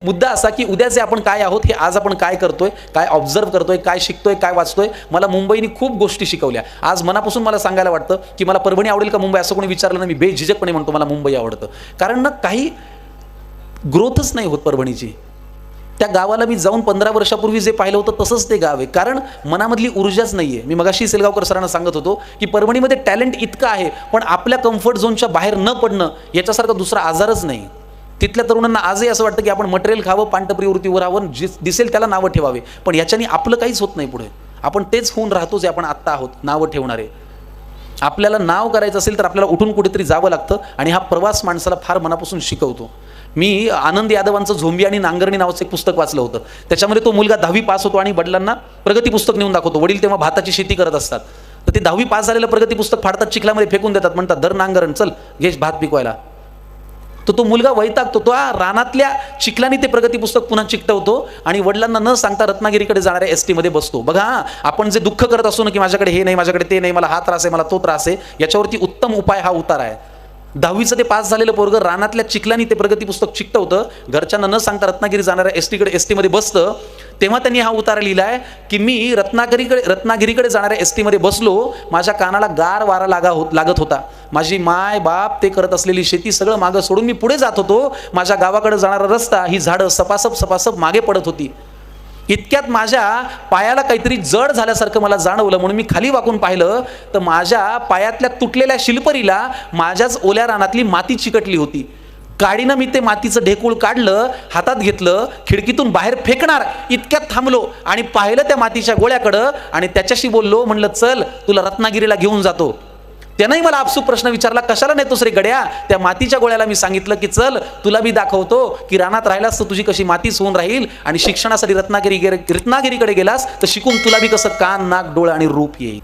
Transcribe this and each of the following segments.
मुद्दा असा की उद्याचे आपण काय आहोत हे आज आपण काय करतोय, काय ऑब्झर्व करतोय, काय शिकतोय, काय वाचतोय. मला मुंबईने खूप गोष्टी शिकवल्या. आज मनापासून मला सांगायला वाटतं की मला परभणी आवडेल का मुंबई असं कोणी विचारलं ना, मी बेझिजकपणे म्हणतो मला मुंबई आवडतं. कारण ना काही ग्रोथच नाही होत परभणीची. त्या गावाला मी जाऊन 15 वर्षापूर्वी जे पाहिलं होतं तसंच ते गाव आहे. कारण मनामधली ऊर्जाच नाही आहे. मी मगाशी सेलगावकर सरांना सांगत होतो की परभणीमध्ये टॅलेंट इतकं आहे, पण आपल्या कम्फर्ट झोनच्या बाहेर न पडणं याच्यासारखा दुसरा आजारच नाही. तिथल्या तरुणांना आजही असं वाटतं की आपण मटेरियल खावं, पांटपरी वृत्तीवर राहावं, दिसेल त्याला नावं ठेवावे. पण याच्याने आपलं काहीच होत नाही पुढे. आपण तेच होऊन राहतो जे आपण आत्ता आहोत, नावं ठेवणारे. आपल्याला नाव करायचं असेल तर आपल्याला उठून कुठेतरी जावं लागतं आणि हा प्रवास माणसाला फार मनापासून शिकवतो. मी आनंद यादवांचं झोंबी आणि नांगरणी नावाचं एक पुस्तक वाचलं होतं. त्याच्यामध्ये तो मुलगा 10वी पास होतो आणि वडिलांना प्रगती पुस्तक नेऊन दाखवतो. वडील तेव्हा भाताची शेती करत असतात. तर ते 10वी पास झालेलं प्रगती पुस्तक फाडतात, चिखलामध्ये फेकून देतात, म्हणतात दर नांगरण चल घे भात पिकवायला. तर तो मुलगा वैतागतो. तो रानातल्या चिखलाने ते प्रगती पुस्तक पुन्हा चिकटवतो आणि वडिलांना न सांगता रत्नागिरीकडे जाणाऱ्या एसटी मध्ये बसतो. बघा, आपण जे दुःख करत असतो ना की माझ्याकडे हे नाही, माझ्याकडे ते नाही, मला हा त्रास आहे, मला तो त्रास आहे, याच्यावरती उत्तम उपाय हा उतारा आहे. 10वीचं ते पास झालेलं पोरगं रानातल्या चिखलानी ते प्रगती पुस्तक चिकटवतं, घरच्यांना न सांगता रत्नागिरी जाणाऱ्या एसटी मध्ये बसतं. तेव्हा त्यांनी हा उतारा लिहिलाय की मी रत्नागिरीकडे जाणाऱ्या एसटी मध्ये बसलो, माझ्या कानाला गार वारा लागत होता, माझी माय बाप ते करत असलेली शेती सगळं मागं सोडून मी पुढे जात होतो. माझ्या गावाकडे जाणारा रस्ता, ही झाडं सपासप मागे पडत होती. इतक्यात माझ्या पायाला काहीतरी जड झाल्यासारखं मला जाणवलं, म्हणून मी खाली वाकून पाहिलं तर माझ्या पायातल्या तुटलेल्या शिलपरीला माझ्याच ओल्या रानातली माती चिकटली होती. काडीनं मी ते मातीचं ढेकूळ काढलं, हातात घेतलं, खिडकीतून बाहेर फेकणार इतक्यात थांबलो आणि पाहिलं त्या मातीच्या गोळ्याकडं आणि त्याच्याशी बोललो. म्हणलं चल तुला रत्नागिरीला घेऊन जातो. त्यानंही मला आपसूक प्रश्न विचारला, कशाला नेतोस रे गड्या? त्या मातीच्या गोळ्याला मी सांगितलं की चल तुला बी दाखवतो की रानात राहिलास तर तुझी कशी मातीच होऊन राहील आणि शिक्षणासाठी रत्नागिरीकडे गेलास तर शिकून तुला बी कसं कान, नाक, डोळा आणि रूप येईल.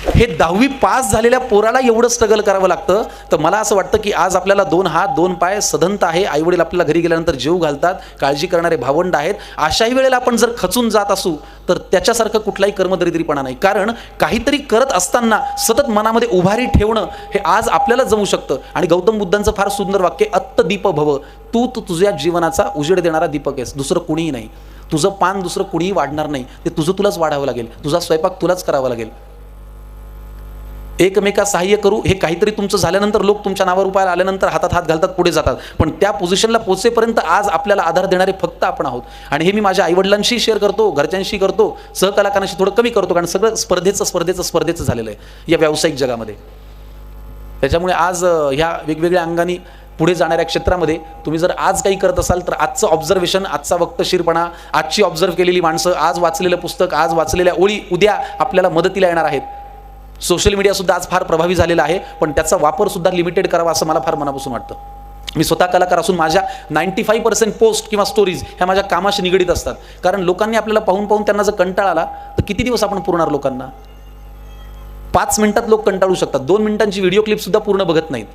हे 10वी पास झालेल्या पोराला एवढं स्ट्रगल करावं लागतं. तर मला असं वाटतं की आज आपल्याला 2 हात 2 पाय सधनता आहे. आईवडील आपल्याला घरी गेल्यानंतर जीव घालतात, काळजी करणारे भावंड आहेत. अशाही वेळेला आपण जर खचून जात असू तर त्याच्यासारखं कुठलाही कर्मदरिद्रीपणा नाही. कारण काहीतरी करत असताना सतत मनामध्ये उभारी ठेवणं हे आज आपल्याला जमू शकतं. आणि गौतम बुद्धांचं फार सुंदर वाक्य, अत्त दीप भव, तू तुझ्या जीवनाचा उजेड देणारा दीपक आहेस, दुसरं कुणीही नाही. तुझं पान दुसरं कुणीही वाढणार नाही, ते तुझं तुलाच वाढावं लागेल, तुझा स्वयंपाक तुलाच करावा लागेल. एकमेका सहाय्य करू हे काहीतरी तुमचं झाल्यानंतर लोक तुमच्या नावावर उपायाला आल्यानंतर हातात हात घालतात, पुढे जातात. पण त्या पोझिशनला पोहोचेपर्यंत आज आपल्याला आधार देणारे फक्त आपण आहोत. आणि हे मी माझ्या आईवडिलांशी शेअर करतो, घरच्यांशी करतो, सहकलाकारांशी थोडं कमी करतो, कारण सगळं स्पर्धेचं झालेलं आहे या व्यावसायिक जगामध्ये. त्याच्यामुळे आज ह्या वेगवेगळ्या अंगाने पुढे जाणाऱ्या क्षेत्रामध्ये तुम्ही जर आज काही करत असाल तर आजचं ऑब्झर्वेशन, आजचा वक्तशीरपणा, आजची ऑब्झर्व केलेली माणसं, आज वाचलेलं पुस्तक, आज वाचलेल्या ओळी उद्या आपल्याला मदतीला येणार आहेत. सोशल मीडिया सुद्धा आज फार प्रभावी झालेला आहे, पण त्याचा वापर सुद्धा लिमिटेड करावा असं मला फार मनापासून वाटतं. मी स्वतः कलाकार असून माझ्या 95% पोस्ट किंवा स्टोरीज ह्या माझ्या कामाशी निगडीत असतात. कारण लोकांनी आपल्याला पाहून त्यांना जर कंटाळा आला तर किती दिवस आपण पुरणार लोकांना? 5 मिनिटात लोक कंटाळू शकतात, 2 मिनिटांची व्हिडिओ क्लिप सुद्धा पूर्ण बघत नाहीत.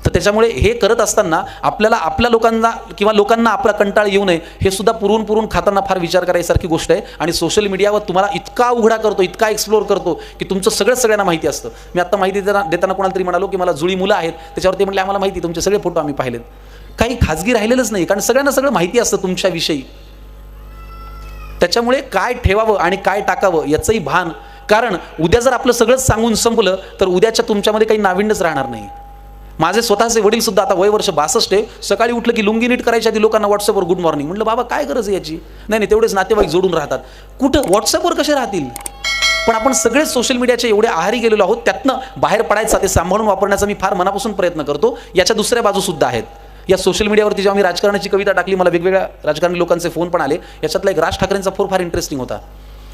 तर त्याच्यामुळे हे करत असताना आपल्याला आपल्या लोकांना किंवा लोकांना आपला कंटाळ येऊ नये हे सुद्धा पुरून खाताना फार विचार करायसारखी गोष्ट आहे. आणि सोशल मीडियावर तुम्हाला इतका उघडा करतो, इतका एक्सप्लोर करतो की तुमचं सगळ्यांना माहिती असतं. मी आता माहिती देताना कोणाला तरी म्हणालो की मला जुळी मुलं आहेत, त्याच्यावर ते म्हटले आम्हाला माहिती, तुमचे सगळे फोटो आम्ही पाहिलेत. काही खाजगी राहिलेलंच नाही, कारण सगळ्यांना सगळं माहिती असतं तुमच्याविषयी. त्याच्यामुळे काय ठेवावं आणि काय टाकावं याचंही भान. कारण उद्या जर आपलं सगळंच सांगून संपलं तर उद्याच्या तुमच्यामध्ये काही नाविन्यच राहणार नाही. माझे स्वतःचे वडील सुद्धा आता वय वर्ष 62 आहे. सकाळी उठलं की लुंगी नीट करायच्या आधी लोकांना व्हॉट्सअपवर गुड मॉर्निंग. म्हटलं बाबा काय गरज आहे याची? नाही तेवढेच नातेवाईक जोडून राहतात. कुठं व्हॉट्सअपवर कसे राहतील? पण आपण सगळे सोशल मीडियाच्या एवढे आहारी गेलेलो आहोत, त्यातनं बाहेर पडायचा, ते सांभाळून वापरण्याचा मी फार मनापासून प्रयत्न करतो. याच्या दुसऱ्या बाजू सुद्धा आहेत. या सोशल मीडियावरती जेव्हा मी राजकारणाची कविता टाकली, मला वेगवेगळ्या राजकारणी लोकांचे फोन पण आले. याच्यातला एक राज ठाकरेंचा फोन फार इंटरेस्टिंग होता.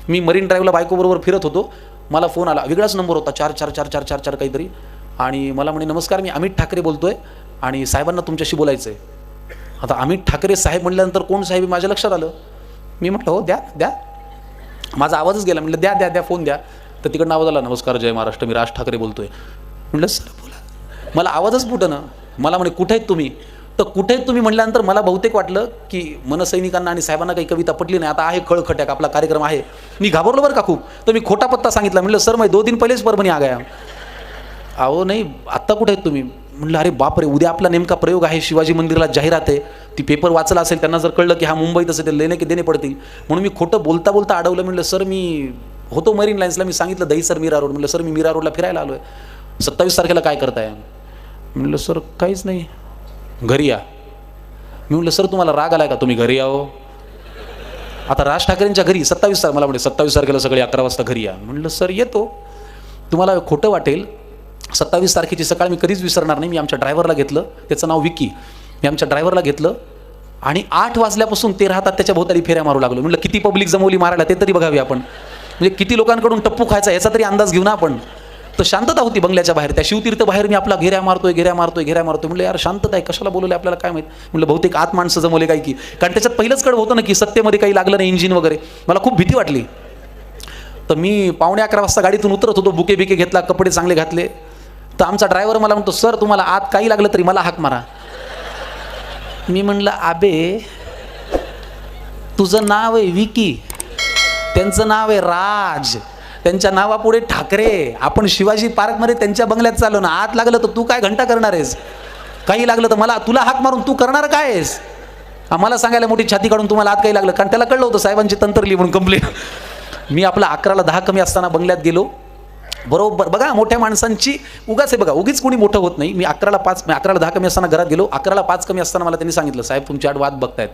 मी मरीन ड्राईव्हला बायकोबरोबर फिरत होतो, मला फोन आला, वेगळाच नंबर होता, 44444 काहीतरी. आणि मला म्हणे नमस्कार, मी अमित ठाकरे बोलतोय आणि साहेबांना तुमच्याशी बोलायचं आहे. आता अमित ठाकरे साहेब म्हटल्यानंतर कोण साहेब माझ्या लक्षात आलं. मी म्हटलं हो द्या. माझा आवाजच गेला. म्हटलं द्या फोन द्या. तर तिकडनं आवाज आला, नमस्कार जय महाराष्ट्र, मी राज ठाकरे बोलतोय. म्हटलं सर बोला. मला आवाजच फुटणं. मला म्हणे कुठे आहेत तुम्ही? तर कुठे आहेत तुम्ही म्हटल्यानंतर मला बहुतेक वाटलं की मनसैनिकांना आणि साहेबांना काही कविता पटली नाही. आता आहे खळखट्याक, आपला कार्यक्रम आहे. मी घाबरलो बरं का खूप. तर मी खोटा पत्ता सांगितला. म्हटलं सर मैं 2 दिन पहिलेच परभणी आ गया. अहो नाही, आत्ता कुठे आहेत तुम्ही? म्हणलं अरे बापरे, उद्या आपला नेमका प्रयोग आहे, शिवाजी मंदिराला जाहिरात आहे, ती पेपर वाचला असेल, त्यांना जर कळलं की हा मुंबईत असेल तर लेणे की देणे पडतील. म्हणून मी खोटं बोलता बोलता अडवलं. म्हणलं सर मी होतो मरीन लाईन्सला, मी सांगितलं दहीसर मीरा रोड. म्हणलं सर मी मीरा रोडला फिरायला आलो आहे, 27 तारखेला काय करताय? म्हणलं सर काहीच नाही, घरी या. मी म्हणलं सर तुम्हाला राग आलाय का, तुम्ही घरी यावं? आता राज ठाकरेंच्या घरी 27 तारखेला, मला म्हणजे 27 तारखेला सकाळी 11 वाजता घरी या. म्हणलं सर येतो, तुम्हाला खोटं वाटेल, 27 तारखेची सकाळ मी कधीच विसरणार नाही. मी आमच्या ड्रायव्हरला घेतलं, त्याचं नाव विकी. मी आमच्या ड्रायव्हरला घेतलं आणि 8 वाजल्यापासून ते राहतात त्याच्या भोवताली फेऱ्या मारू लागलो. म्हणलं किती पब्लिक जमवली मारायला ते तरी बघावी आपण, म्हणजे किती लोकांकडून टप्पू खायचा याचा तरी अंदाज घेऊ ना आपण. तर शांतता होती बंगल्याच्या बाहेर. त्या शिवतीर्थ बाहेर मी आपला घेऱ्या मारतोय. म्हणलं यार शांतता आहे, कशाला बोलवलं आपल्याला काय माहित. म्हणलं बहुतेक आत माणसं जमवले काय की, कारण त्याच्यात पहिलंच कळ होतं ना की सत्तेमध्ये काही लागलं नाही, इंजिन वगैरे. मला खूप भीती वाटली. तर मी 11:15 वाजता गाडीतून उतरत होतो, बुके बिके घेतला, कपडे चांगले घातले. तर आमचा ड्रायव्हर मला म्हणतो सर तुम्हाला आत काही लागलं तरी मला हाक मारा. मी म्हणलं आबे तुझं नाव आहे विकी, त्यांचं नाव आहे राज, त्यांच्या नावापुढे ठाकरे. आपण शिवाजी पार्कमध्ये त्यांच्या बंगल्यात चाललो ना, आत लागलं तर तू काय घंटा करणार आहेस? काही लागलं तर मला तुला हाक मारून तू करणार काय आहेस? आम्हाला सांगायला मोठी छाती काढून तुम्हाला आत काही लागलं, कारण त्याला कळलं होतं साहेबांची तंत्रली म्हणून कंप्लेंट. मी आपला 11:10 कमी असताना बंगल्यात गेलो. बरोबर बघा मोठ्या माणसांची उगाच आहे बघा, उगीच कोणी मोठं होत नाही. मी 11:10 कमी असताना घरात गेलो. 11:05 कमी असताना मला त्यांनी सांगितलं साहेब तुमची आड वाट बघतायत.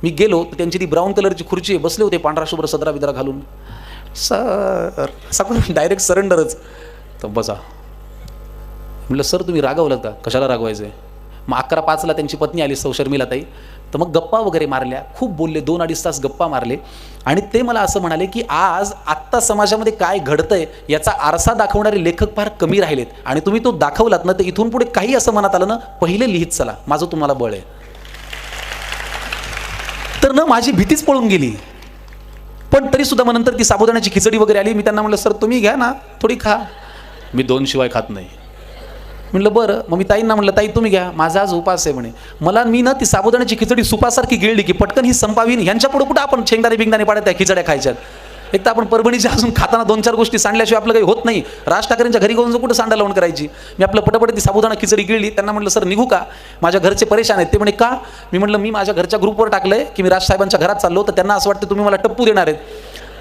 मी गेलो तर त्यांची ती ब्राऊन कलरची खुर्ची आहे, बसले होते पांढरा शुभ्र सदरा बिदरा घालून. सर सगळं डायरेक्ट सरेंडरच. तर बसा. म्हटलं सर तुम्ही रागवलं का? कशाला रागवायचं आहे? मग 11:05ला त्यांची पत्नी आली सौ शर्मिलाताई. तर मग गप्पा वगैरे मारल्या, खूप बोलले, 2-2.5 तास गप्पा मारले. आणि ते मला असं म्हणाले की आज आत्ता समाजामध्ये काय घडतंय याचा आरसा दाखवणारे लेखक फार कमी राहिलेत, आणि तुम्ही तो दाखवलात ना तर इथून पुढे काही असं मनात आलं ना पहिले लिहित चला, माझं तुम्हाला बळ आहे. तर ना माझी भीतीच पळून गेली. पण तरी सुद्धा मग नंतर ती साबुदाण्याची खिचडी वगैरे आली. मी त्यांना म्हटलं सर तुम्ही घ्या ना थोडी खा. मी 2 शिवाय खात नाही. म्हटलं बरं. मग मी ताईंना म्हटलं ताई तुम्ही घ्या, माझा आज उपास आहे म्हणे. मला मी ना ती साबुदाण्याची खिचडी सुपासारखी गिळली की पटकन ही संपावीन. ह्यांच्या पुढे कुठं आपण शेंगदाणे बिंगदाणे पाडत त्या खिचड्या खायच्यात. एक तर आपण परभणीच्या अजून खाताना 2-4 गोष्टी सांडल्याशिवाय आपलं काही होत नाही. राज ठाकरेंच्या घरी जाऊन कुठं सांडा लावून करायची. मी आपलं पटापट ती साबुदाणा खिचडी गिळली. त्यांना म्हटलं सर निघू का, माझ्या घरचे परेशान आहेत. ते म्हणे का? मी म्हटलं मी माझ्या घरच्या ग्रुपवर टाकलंय की मी राजसाहेबांच्या घरात चाललो, तर त्यांना असं वाटतं तुम्ही मला टप्पू देणार आहेत.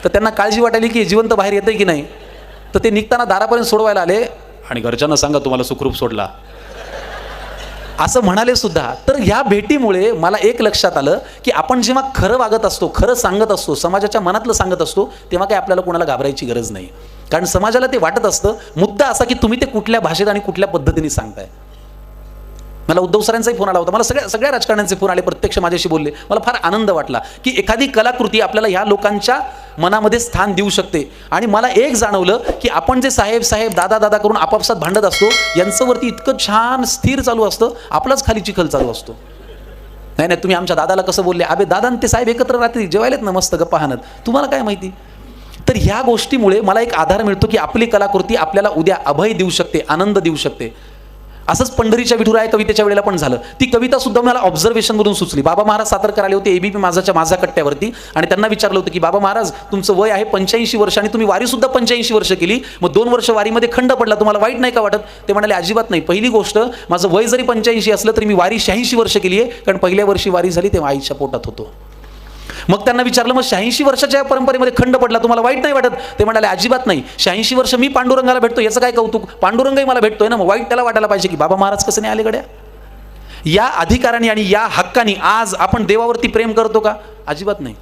तर त्यांना काळजी वाटायली की जिवंत बाहेर येतंय की नाही. तर ते निघताना दारापर्यंत सोडवायला आले आणि घरच्यांना सांगा तुम्हाला सुखरूप सोडला असं म्हणाले सुद्धा. तर ह्या भेटीमुळे मला एक लक्षात आलं की आपण जेव्हा खरं वागत असतो, खरं सांगत असतो, समाजाच्या मनातलं सांगत असतो, तेव्हा काही आपल्याला कोणाला घाबरायची गरज नाही. कारण समाजाला ते वाटत असतं. मुद्दा असा की तुम्ही ते कुठल्या भाषेत आणि कुठल्या पद्धतीने सांगताय. मला उद्धव सरांचाही फोन आला होता, मला सगळ्या राजकारण्यांचे फोन आले, प्रत्यक्ष माझ्याशी बोलले. मला फार आनंद वाटला की एखादी कलाकृती आपल्याला ह्या लोकांच्या मनामध्ये स्थान देऊ शकते. आणि मला एक जाणवलं की आपण जे साहेब साहेब दादा दादा करून आपापसात भांडत असतो, यांच्यावरती इतकं छान स्थिर चालू असतं, आपलाच खाली चिखल चालू असतो. नाही नाही तुम्ही आमच्या दादाला कसं बोलले, अबे दादा आणि ते साहेब एकत्र रात्री जेवायलेत ना मस्त गप्पा हाणत, तुम्हाला काय माहिती. तर ह्या गोष्टीमुळे मला एक आधार मिळतो की आपली कलाकृती आपल्याला उद्या अभय देऊ शकते, आनंद देऊ शकते. असंच पंढरीच्या विठुराया कवितेच्या वेळेला पण झालं. ती कविता सुद्धा मला ऑब्झर्वेशनमधून सुचली. बाबा महाराज सातारकर आले होते एबीपी माझा कट्ट्यावरती, आणि त्यांना विचारलं होतं की बाबा महाराज तुमचं वय आहे 85 वर्ष आणि तुम्ही वारी सुद्धा 85 वर्ष केली, मग 2 वर्ष वारीमध्ये खंड पडला, तुम्हाला वाईट नाही का वाटत? ते म्हणाले अजिबात नाही. पहिली गोष्ट माझं वय जरी 85 असलं तरी मी वारी 86 वर्ष केली आहे, कारण पहिल्या वर्षी वारी झाली तेव्हा आईच्या पोटात होतो. मग त्यांना विचारलं मग 86 वर्षाच्या परंपरेमध्ये खंड पडला, तुम्हाला वाईट नाही वाटत? ते म्हणाले अजिबात नाही. 86 वर्ष मी पांडुरंगाला भेटतो याचं काय कौतुक, पांडुरंगही मला भेटतोय ना, मग वाईट त्याला वाटायला पाहिजे की बाबा महाराज कसं नाही आले गड्या. या अधिकाराने आणि या हक्काने आज आपण देवावरती प्रेम करतो का? अजिबात नाही.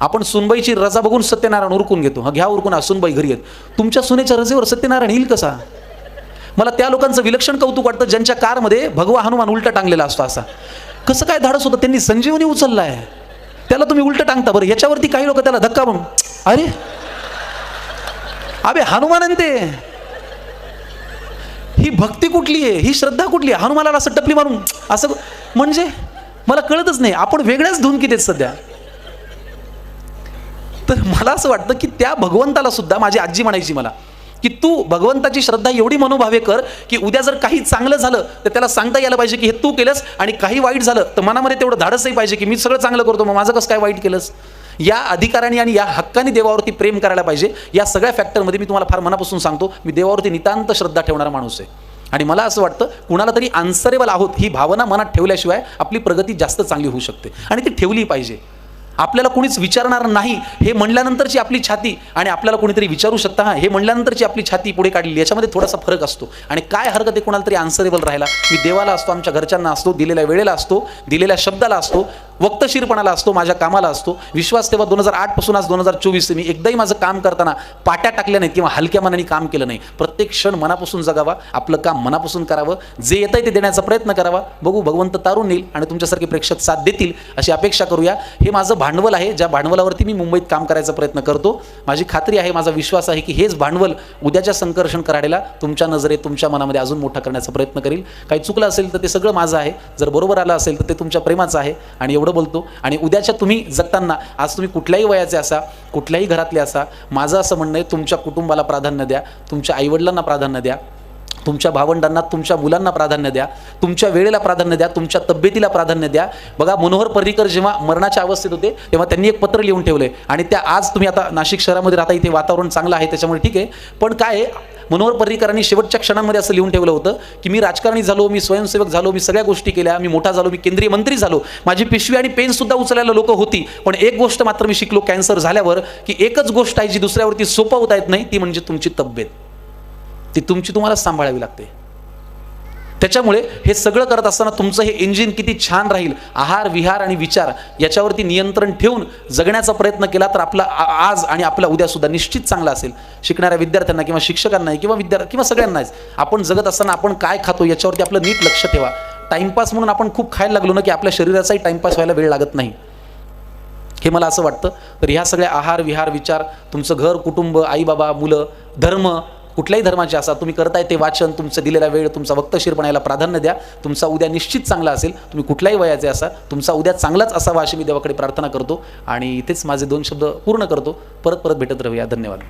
आपण सुनबाईची रजा बघून सत्यनारायण उरकून घेतो. हा घ्या उरकून, सुनबाई घरी आहेत. तुमच्या सुनेच्या रजेवर सत्यनारायण येईल कसा? मला त्या लोकांचं विलक्षण कौतुक वाटतं ज्यांच्या कारमध्ये भगवा हनुमान उलटा टांगलेला असतो. असा कसं काय धाडस होतं, त्यांनी संजीवनी उचललाय, त्याला तुम्ही उलट टांगता. बरं याच्यावरती काही लोक त्याला धक्का म्हणून अरे अबे हनुमान ते, ही भक्ती कुठली आहे, ही श्रद्धा कुठली आहे? हनुमानाला असं टपली मारून असं म्हणजे मला कळतच नाही. आपण वेगळ्याच धुनकीत आहेत सध्या. तर मला असं वाटतं की त्या भगवंताला सुद्धा माझी आजी म्हणायची मला की तू भगवंताची श्रद्धा एवढी मनोभावे कर की उद्या जर काही चांगलं झालं तर त्याला सांगता यायला पाहिजे की हे तू केलंस, आणि काही वाईट झालं तर मनामध्ये तेवढं धाडसही पाहिजे की मी सगळं चांगलं करतो, मग माझं कसं काय वाईट केलंस. या अधिकाराने आणि या हक्काने देवावरती प्रेम करायला पाहिजे. या सगळ्या फॅक्टरमध्ये मी तुम्हाला फार मनापासून सांगतो, मी देवावरती नितांत श्रद्धा ठेवणारा माणूस आहे. आणि मला असं वाटतं कुणाला तरी आन्सरेबल आहोत ही भावना मनात ठेवल्याशिवाय आपली प्रगती जास्त चांगली होऊ शकते आणि ती ठेवली पाहिजे. आपल्याला कोणीच विचारणार नाही हे म्हणल्यानंतरची आपली छाती आणि आपल्याला कोणीतरी विचारू शकता हे म्हणल्यानंतरची आपली छाती पुढे काढली याच्यामध्ये थोडासा फरक असतो. आणि काय हरकत आहे कोणाला तरी आन्सरेबल राहायला. मी देवाला असतो, आमच्या घरच्यांना असतो, दिलेल्या वेळेला असतो, दिलेल्या शब्दाला असतो, वक्तशीरपणाला असतो, माझ्या कामाला असतो. विश्वास तेव्हा 2008 पासून आज 2024 मी एकदाही माझं काम करताना पाट्या टाकल्या नाहीत किंवा हलक्या मनाने काम केलं नाही. प्रत्येक क्षण मनापासून जगावा, आपलं काम मनापासून करावं, जे येतंय ते देण्याचा प्रयत्न करावा. बघू भगवंत तारून येईल आणि तुमच्यासारखे प्रेक्षक साथ देतील अशी अपेक्षा करूया. हे माझं भांडवल आहे, ज्या भांडवलावरती मी मुंबईत काम करायचा प्रयत्न करतो. माझी खात्री आहे, माझा विश्वास आहे की हेच भांडवल उद्याच्या संकर्षण कराडेला तुमच्या नजरेत, तुमच्या मनामध्ये अजून मोठा करण्याचा प्रयत्न करील. काही चुकलं असेल तर ते सगळं माझं आहे, जर बरोबर आलं असेल तर ते तुमच्या प्रेमाचं आहे. आणि एवढं बोलतो. आणि उद्याच्या तुम्ही जगताना, आज तुम्ही कुठल्याही वयाचे असा, कुठल्याही घरातले असा, माझं असं म्हणणं आहे तुमच्या कुटुंबाला प्राधान्य द्या, तुमच्या आईवडिलांना प्राधान्य द्या, तुमच्या भावंडांना, तुमच्या मुलांना प्राधान्य द्या, तुमच्या वेळेला प्राधान्य द्या, तुमच्या तब्येतीला प्राधान्य द्या. बघा मनोहर पर्रीकर जेव्हा मरणाच्या अवस्थेत होते तेव्हा त्यांनी एक पत्र लिहून ठेवलंय आणि त्या आज तुम्ही आता नाशिक शहरामध्ये राहता, इथे वातावरण चांगलं आहे त्याच्यामुळे ठीक आहे. पण काय आहे, मनोहर पर्रीकरांनी शेवटच्या क्षणांमध्ये असं लिहून ठेवलं होतं की मी राजकारणी झालो, मी स्वयंसेवक झालो, मी सगळ्या गोष्टी केल्या, मी मोठा झालो, मी केंद्रीय मंत्री झालो, माझी पिशवी आणि पेन सुद्धा उचलायला लोक होती, पण एक गोष्ट मात्र मी शिकलो कॅन्सर झाल्यावर की एकच गोष्ट आहे जी दुसऱ्यावरती सोपवता येत नाही, ती म्हणजे तुमची तब्येत. ती तुमची तुम्हालाच सांभाळावी लागते. त्याच्यामुळे हे सगळं करत असताना तुमचं हे इंजिन किती छान राहील, आहार विहार आणि विचार याच्यावरती नियंत्रण ठेवून जगण्याचा प्रयत्न केला तर आपला आज आणि आपला उद्या सुद्धा निश्चित चांगला असेल. शिकणाऱ्या विद्यार्थ्यांना किंवा शिक्षकांना किंवा सगळ्यांनाच आपण जगत असताना आपण काय खातो याच्यावरती आपलं नीट लक्ष ठेवा. टाइमपास म्हणून आपण खूप खायला लागलो ना की आपल्या शरीराचाही टाइमपास व्हायला वेळ लागत नाही, हे मला असं वाटतं. तर ह्या सगळ्या आहार विहार विचार, तुमचं घर कुटुंब, आई बाबा मुलं, धर्म, कुठल्याही धर्माचे असा तुम्ही करताय ते वाचन, तुमचं दिलेला वेळ, तुमचा वक्तशीरपणा याला प्राधान्य द्या. तुमचा उद्या निश्चित चांगला असेल. तुम्ही कुठल्याही वयाचे असा, तुमचा उद्या चांगलाच असावा अशी मी देवाकडे प्रार्थना करतो आणि इथेच माझे 2 शब्द पूर्ण करतो. परत भेटत राहूया. धन्यवाद.